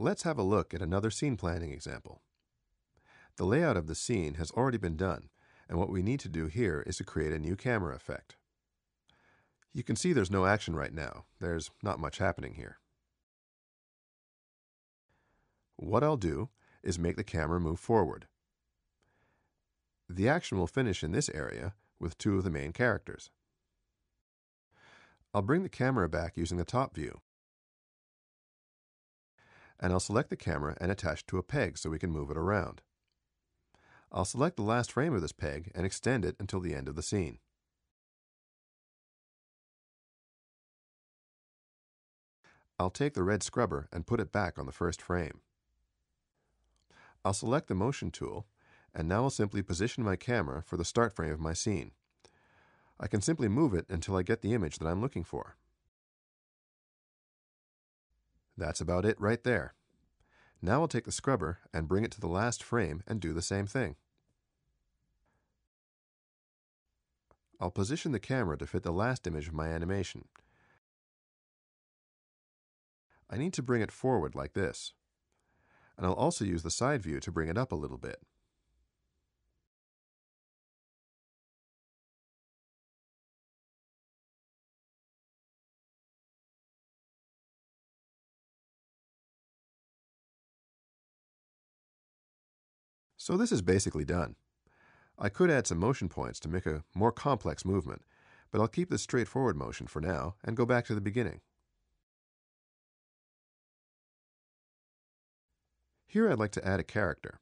Let's have a look at another scene planning example. The layout of the scene has already been done, and what we need to do here is to create a new camera effect. You can see there's no action right now. There's not much happening here. What I'll do is make the camera move forward. The action will finish in this area with two of the main characters. I'll bring the camera back using the top view, and I'll select the camera and attach it to a peg so we can move it around. I'll select the last frame of this peg and extend it until the end of the scene. I'll take the red scrubber and put it back on the first frame. I'll select the motion tool, and now I'll simply position my camera for the start frame of my scene. I can simply move it until I get the image that I'm looking for. That's about it right there. Now I'll take the scrubber and bring it to the last frame and do the same thing. I'll position the camera to fit the last image of my animation. I need to bring it forward like this. And I'll also use the side view to bring it up a little bit. So this is basically done. I could add some motion points to make a more complex movement, but I'll keep this straightforward motion for now and go back to the beginning. Here I'd like to add a character,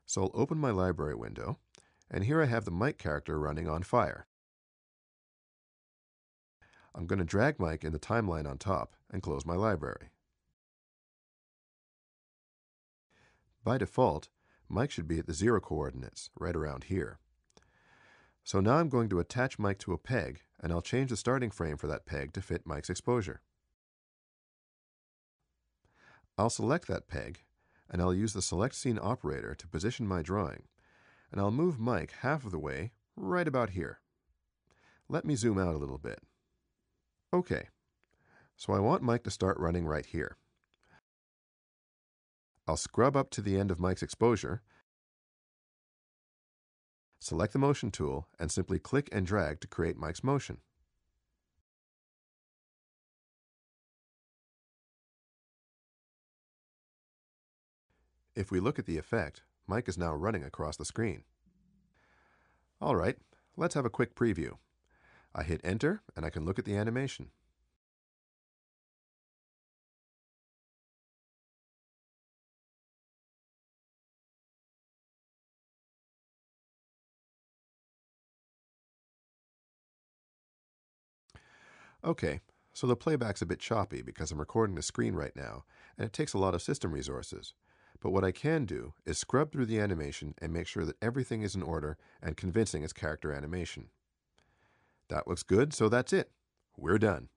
so I'll open my library window, and here I have the Mike character running on fire. I'm going to drag Mike in the timeline on top and close my library. By default, Mike should be at the 0 coordinates, right around here. So now I'm going to attach Mike to a peg, and I'll change the starting frame for that peg to fit Mike's exposure. I'll select that peg, and I'll use the Select Scene operator to position my drawing, and I'll move Mike half of the way, right about here. Let me zoom out a little bit. Okay, so I want Mike to start running right here. I'll scrub up to the end of Mike's exposure, select the motion tool, and simply click and drag to create Mike's motion. If we look at the effect, Mike is now running across the screen. All right, let's have a quick preview. I hit Enter, and I can look at the animation. Okay, so the playback's a bit choppy because I'm recording the screen right now, and it takes a lot of system resources. But what I can do is scrub through the animation and make sure that everything is in order and convincing as character animation. That looks good, so that's it. We're done.